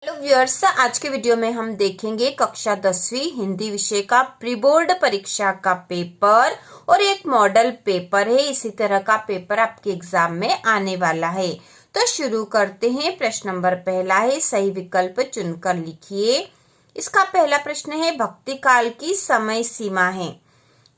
Hello viewers, आज के video में हम देखेंगे कक्षा 10वीं हिंदी विषय का प्री बोर्ड परीक्षा का पेपर और एक मॉडल पेपर है। इसी तरह का पेपर आपके एग्जाम में आने वाला है। तो शुरू करते हैं। प्रश्न नंबर पहला है, सही विकल्प चुनकर लिखिए। इसका पहला प्रश्न है, भक्ति काल की समय सीमा है।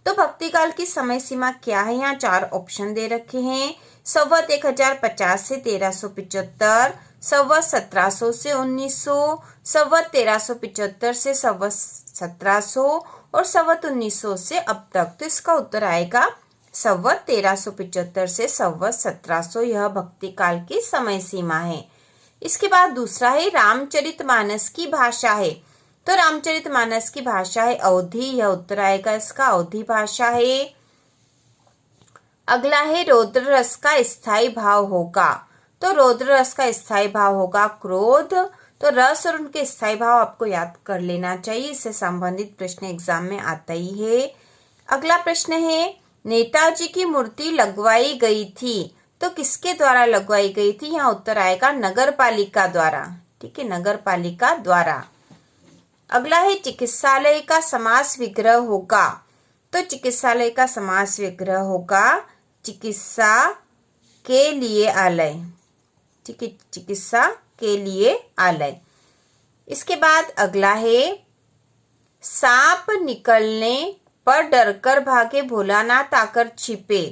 तो भक्ति काल की समय सीमा क्या है? यहाँ चार ऑप्शन दे रखे हैं। संवत 1050 से 1375, संवत 1700 से 1900, संवत 1375 से संवत 1700 और संवत 1900 से अब तक। तो इसका उत्तर आएगा संवत 1375 से संवत 1700। यह भक्ति काल की समय सीमा है। इसके बाद दूसरा है, रामचरितमानस की भाषा है। तो रामचरितमानस की भाषा है अवधी। यह उत्तर आएगा इसका, अवधी भाषा है। अगला है, रौद्र रस का स्थायी भाव होगा। तो रौद्र रस का स्थायी भाव होगा क्रोध। तो रस और उनके स्थायी भाव आपको याद कर लेना चाहिए, इससे संबंधित प्रश्न एग्जाम में आता ही है। अगला प्रश्न है, नेताजी की मूर्ति लगवाई गई थी। तो किसके द्वारा लगवाई गई थी? यहाँ उत्तर आएगा नगर पालिका द्वारा। ठीक है, नगर पालिका द्वारा। अगला है, चिकित्सालय का समास विग्रह होगा। तो चिकित्सालय का समास विग्रह होगा चिकित्सा के लिए आलय। ठीक है, चिकित्सा के लिए आलय। इसके बाद अगला है, सांप निकलने पर डरकर भागे भोलानाथ आकर छिपे।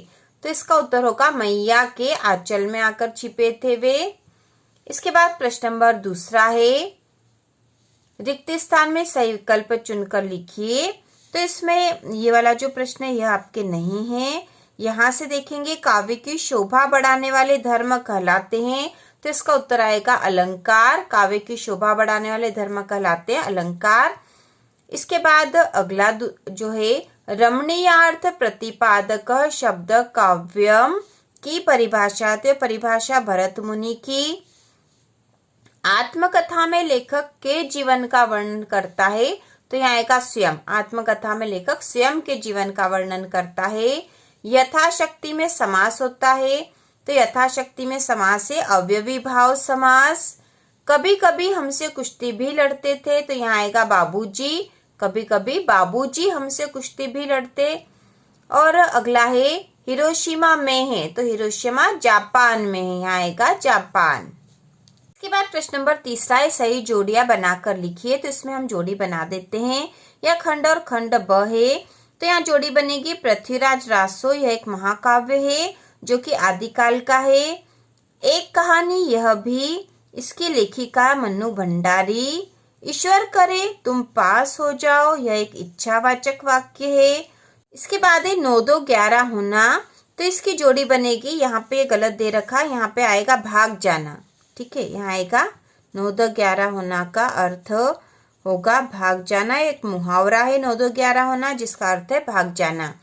तो इसका उत्तर होगा मैया के आंचल में आकर छिपे थे वे। इसके बाद प्रश्न नंबर दूसरा है, रिक्त स्थान में सही विकल्प चुनकर लिखिए। तो इसमें ये वाला जो प्रश्न है यह आपके नहीं है। यहाँ से देखेंगे, काव्य की शोभा बढ़ाने वाले धर्म कहलाते हैं। तो इसका उत्तर आएगा अलंकार। काव्य की शोभा बढ़ाने वाले धर्म कहलाते हैं अलंकार। इसके बाद अगला जो है, रमणीयार्थ प्रतिपादक शब्द काव्यम की परिभाषा। तो परिभाषा भरत मुनि की। आत्मकथा में लेखक के जीवन का वर्णन करता है। तो यहाँ आएगा स्वयं। आत्मकथा में लेखक स्वयं के जीवन का वर्णन करता है। यथाशक्ति में समास होता है। तो यथाशक्ति में समास है अवयवी भाव समास। कभी कभी हमसे कुश्ती भी लड़ते थे। तो यहाँ आएगा बाबूजी। कभी कभी बाबूजी हमसे कुश्ती भी लड़ते। और अगला है, हिरोशिमा में है। तो हिरोशिमा जापान में है। यहाँ आएगा जापान। इसके बाद प्रश्न नंबर तीसरा है, सही जोड़ियां बनाकर लिखिए। तो इसमें हम जोड़ी बना देते हैं। यह खंड और खंड ब है। तो यहाँ जोड़ी बनेगी पृथ्वीराज रासो। यह एक महाकाव्य है जो कि आदिकाल का है। एक कहानी यह भी, इसकी लेखिका मन्नू भंडारी। ईश्वर करे तुम पास हो जाओ। यह एक इच्छावाचक वाक्य है। इसके बाद है 9 2 11 होना। तो इसकी जोड़ी बनेगी, यहाँ पे गलत दे रखा, यहाँ पे आएगा भाग जाना। ठीक है, यहाँ आएगा 9 2 11 होना का अर्थ होगा भाग जाना। एक मुहावरा है 9 2 11 होना, जिसका अर्थ है भाग जाना।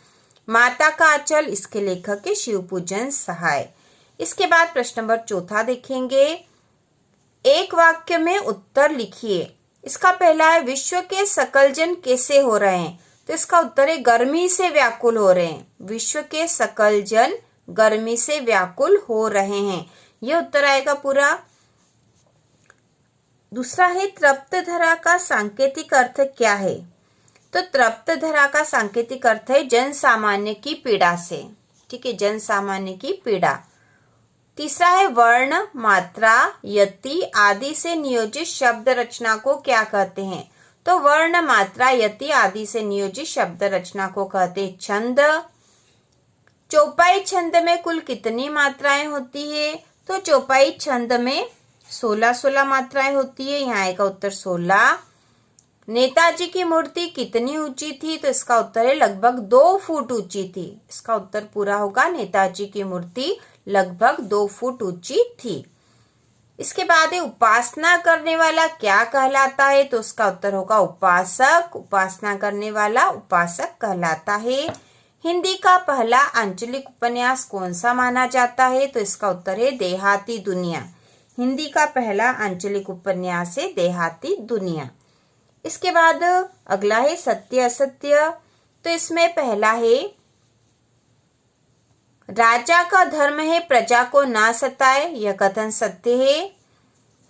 माता का आंचल, इसके लेखक है शिवपूजन सहाय। इसके बाद प्रश्न नंबर चौथा देखेंगे, एक वाक्य में उत्तर लिखिए। इसका पहला है, विश्व के सकल जन कैसे हो रहे हैं। तो इसका उत्तर है गर्मी से व्याकुल हो रहे हैं। विश्व के सकल जन गर्मी से व्याकुल हो रहे हैं। ये उत्तर आएगा पूरा। दूसरा है, तृप्त धरा का सांकेतिक अर्थ क्या है। तो तृप्त धरा का सांकेतिक अर्थ है जन सामान्य की पीड़ा से। ठीक है, जन सामान्य की पीड़ा। तीसरा है, वर्ण मात्रा यति आदि से नियोजित शब्द रचना को क्या कहते हैं। तो वर्ण मात्रा यति आदि से नियोजित शब्द रचना को कहते हैं छंद। चौपाई छंद में कुल कितनी मात्राएं होती है। तो चौपाई छंद में 16 मात्राएं होती है। यहाँ आएगा उत्तर 16। नेताजी की मूर्ति कितनी ऊंची थी। तो इसका उत्तर है लगभग 2 फुट ऊंची थी। इसका उत्तर पूरा होगा, नेताजी की मूर्ति लगभग 2 फुट ऊंची थी। इसके बाद है, उपासना करने वाला क्या कहलाता है। तो उसका उत्तर होगा उपासक। उपासना करने वाला उपासक कहलाता है। हिंदी का पहला आंचलिक उपन्यास कौन सा माना जाता है। तो इसका उत्तर है देहाती दुनिया। हिंदी का पहला आंचलिक उपन्यास है देहाती दुनिया। इसके बाद अगला है सत्य असत्य। तो इसमें पहला है, राजा का धर्म है प्रजा को ना सताए। यह कथन सत्य है।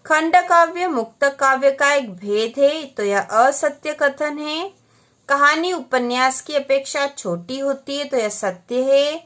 खंड काव्य मुक्त काव्य का एक भेद है, तो यह असत्य कथन है। कहानी उपन्यास की अपेक्षा छोटी होती है, तो यह सत्य है।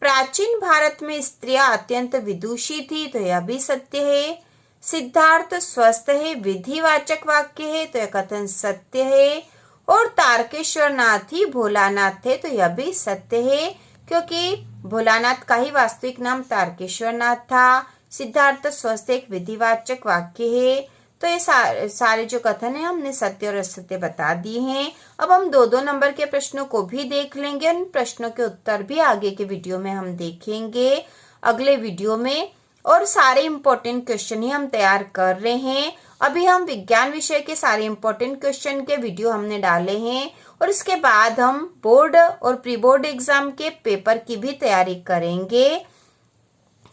प्राचीन भारत में स्त्रियां अत्यंत विदुषी थी, तो यह भी सत्य है। सिद्धार्थ स्वस्थ है विधिवाचक वाक्य है, तो यह कथन सत्य है। और तारकेश्वर नाथ ही भोलानाथ थे, तो यह भी सत्य है, क्योंकि भोलानाथ का ही वास्तविक नाम तारकेश्वर नाथ था। सिद्धार्थ स्वस्थ एक विधिवाचक वाक्य है। तो ये सारे जो कथन है हमने सत्य और असत्य बता दिए हैं। अब हम 2-2 नंबर के प्रश्नों को भी देख लेंगे। उन प्रश्नों के उत्तर भी आगे के वीडियो में हम देखेंगे अगले वीडियो में। और सारे इम्पोर्टेंट क्वेश्चन ही हम तैयार कर रहे हैं। अभी हम विज्ञान विषय के सारे इम्पोर्टेंट क्वेश्चन के वीडियो हमने डाले हैं, और इसके बाद हम बोर्ड और प्री बोर्ड एग्जाम के पेपर की भी तैयारी करेंगे।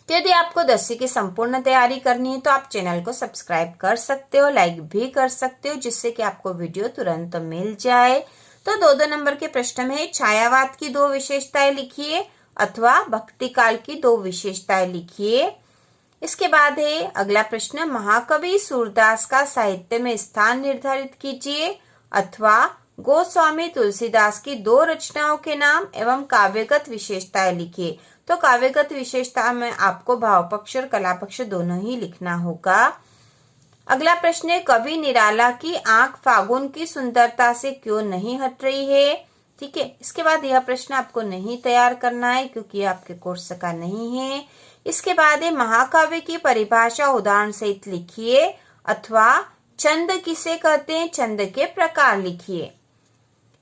तो यदि आपको 10वीं की संपूर्ण तैयारी करनी है तो आप चैनल को सब्सक्राइब कर सकते हो, लाइक भी कर सकते हो, जिससे कि आपको वीडियो तुरंत मिल जाए। तो 2-2 नंबर के प्रश्न में छायावाद की 2 विशेषताएं लिखिए अथवा भक्ति काल की 2 विशेषताएं लिखिए। इसके बाद है अगला प्रश्न, महाकवि सूरदास का साहित्य में स्थान निर्धारित कीजिए अथवा गोस्वामी तुलसीदास की 2 रचनाओं के नाम एवं काव्यगत विशेषताएं लिखिए। तो काव्यगत विशेषता में आपको भाव पक्ष और कला पक्ष दोनों ही लिखना होगा। अगला प्रश्न है, कवि निराला की आंख फागुन की सुंदरता से क्यों नहीं हट रही है। ठीक है, इसके बाद यह प्रश्न आपको नहीं तैयार करना है, क्योंकि आपके कोर्स का नहीं है। इसके बाद है, महाकाव्य की परिभाषा उदाहरण सहित लिखिए अथवा छंद किसे कहते हैं, छंद के प्रकार लिखिए।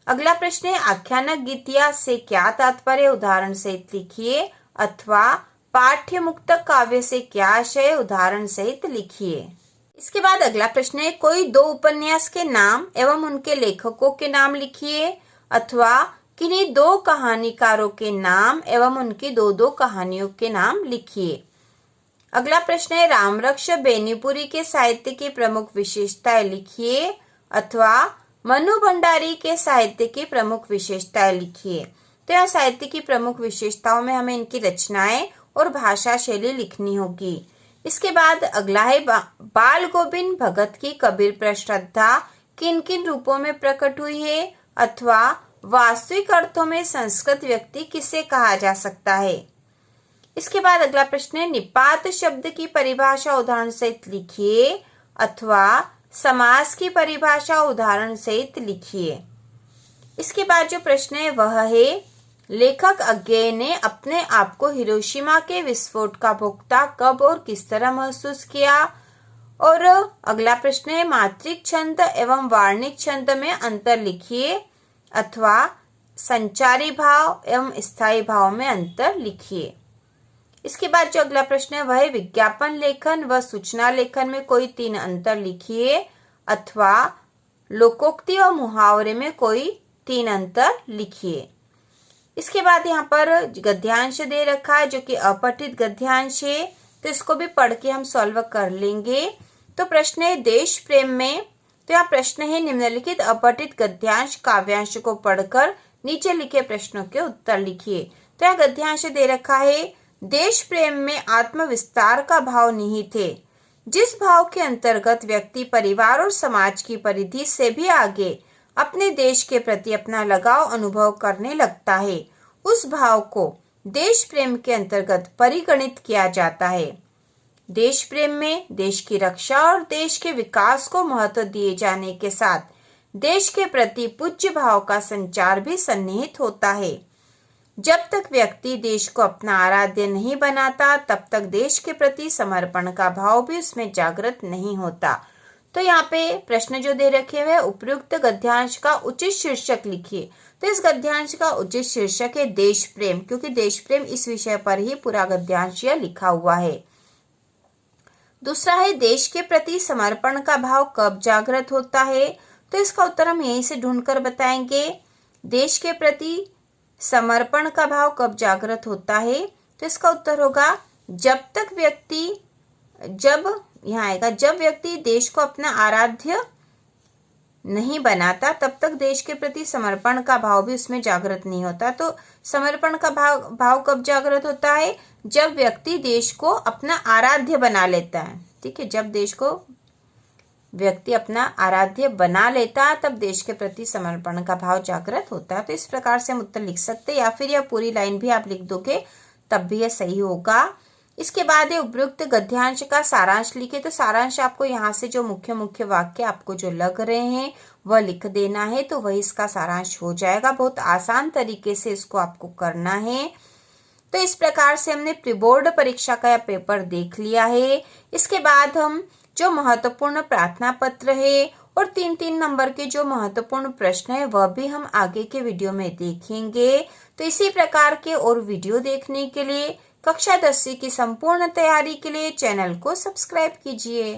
अगला प्रश्न है, आख्यानक गीतिया से क्या तात्पर्य, उदाहरण सहित लिखिए अथवा पाठ्य मुक्त काव्य से क्या आशय, उदाहरण सहित लिखिए। इसके बाद अगला प्रश्न है, कोई 2 उपन्यास के नाम एवं उनके लेखकों के नाम लिखिए अथवा किन्हीं 2 कहानीकारों के नाम एवं उनकी 2-2 कहानियों के नाम लिखिए। अगला प्रश्न है, रामरक्ष बेनीपुरी के साहित्य की प्रमुख विशेषताएं लिखिए अथवा मनु भंडारी के साहित्य की प्रमुख विशेषताएं लिखिए। तो यह साहित्य की प्रमुख विशेषताओं में हमें इनकी रचनाएं और भाषा शैली लिखनी होगी। इसके बाद अगला है, बाल गोविंद भगत की कबीर पर श्रद्धा किन किन रूपों में प्रकट हुई है अथवा वास्तविक अर्थों में संस्कृत व्यक्ति किसे कहा जा सकता है। इसके बाद अगला प्रश्न है, निपात शब्द की परिभाषा उदाहरण सहित लिखिए अथवा समास की परिभाषा उदाहरण सहित लिखिए। इसके बाद जो प्रश्न है वह है, लेखक अज्ञेय ने अपने आप को हिरोशिमा के विस्फोट का भोक्ता कब और किस तरह महसूस किया। और अगला प्रश्न है, मात्रिक छंद एवं वार्णिक छंद में अंतर लिखिए अथवा संचारी भाव एवं स्थायी भाव में अंतर लिखिए। इसके बाद जो अगला प्रश्न है वह है, विज्ञापन लेखन व सूचना लेखन में कोई 3 अंतर लिखिए अथवा लोकोक्ति व मुहावरे में कोई 3 अंतर लिखिए। इसके बाद यहाँ पर गद्यांश दे रखा है जो कि अपठित गद्यांश है, तो इसको भी पढ़ के हम सॉल्व कर लेंगे। तो प्रश्न है, देश प्रेम में, तो यहाँ प्रश्न है, निम्नलिखित अपठित गद्यांश काव्यांश को पढ़कर नीचे लिखे प्रश्नों के उत्तर लिखिए। तो यहाँ गद्यांश दे रखा है, देश प्रेम में आत्मविस्तार का भाव निहित है, जिस भाव के अंतर्गत व्यक्ति परिवार और समाज की परिधि से भी आगे अपने देश के प्रति अपना लगाव अनुभव करने लगता है, उस भाव को देश प्रेम के अंतर्गत परिगणित किया जाता है। देश प्रेम में देश की रक्षा और देश के विकास को महत्व दिए जाने के साथ देश के प्रति पूज्य भाव का संचार भी सन्निहित होता है। जब तक व्यक्ति देश को अपना आराध्य नहीं बनाता, तब तक देश के प्रति समर्पण का भाव भी उसमें जागृत नहीं होता। तो यहाँ पे प्रश्न जो दे रखे हुए, उपयुक्त गद्यांश का उचित शीर्षक लिखिए। तो इस गद्यांश का उचित शीर्षक है देश प्रेम, क्योंकि देश प्रेम इस विषय पर ही पूरा गद्यांश लिखा हुआ है। दूसरा है, देश के प्रति समर्पण का भाव कब जागृत होता है। तो इसका उत्तर हम यहीं से ढूंढकर बताएंगे। देश के प्रति समर्पण का भाव कब जागृत होता है, तो इसका उत्तर होगा जब व्यक्ति देश को अपना आराध्य नहीं बनाता, तब तक देश के प्रति समर्पण का भाव भी उसमें जागृत नहीं होता। तो समर्पण का भाव कब जागृत होता है, जब व्यक्ति देश को अपना आराध्य बना लेता है। व्यक्ति कि जब देश को व्यक्ति अपना आराध्य बना लेता है तब देश के प्रति समर्पण का भाव जागृत होता है। तो इस प्रकार से हम उत्तर लिख सकते हैं, या फिर यह पूरी लाइन भी आप लिख दोगे तब भी यह सही होगा। इसके बाद है उपयुक्त गद्यांश का सारांश लिखे। तो सारांश आपको यहाँ से जो मुख्य मुख्य वाक्य आपको जो लग रहे हैं वह लिख देना है, तो वही इसका सारांश हो जाएगा। बहुत आसान तरीके से इसको आपको करना है। तो इस प्रकार से हमने प्री बोर्ड परीक्षा का पेपर देख लिया है। इसके बाद हम जो महत्वपूर्ण प्रार्थना पत्र है और 3-3 नंबर के जो महत्वपूर्ण प्रश्न है वह भी हम आगे के वीडियो में देखेंगे। तो इसी प्रकार के और वीडियो देखने के लिए कक्षा 10वीं की संपूर्ण तैयारी के लिए चैनल को सब्सक्राइब कीजिए।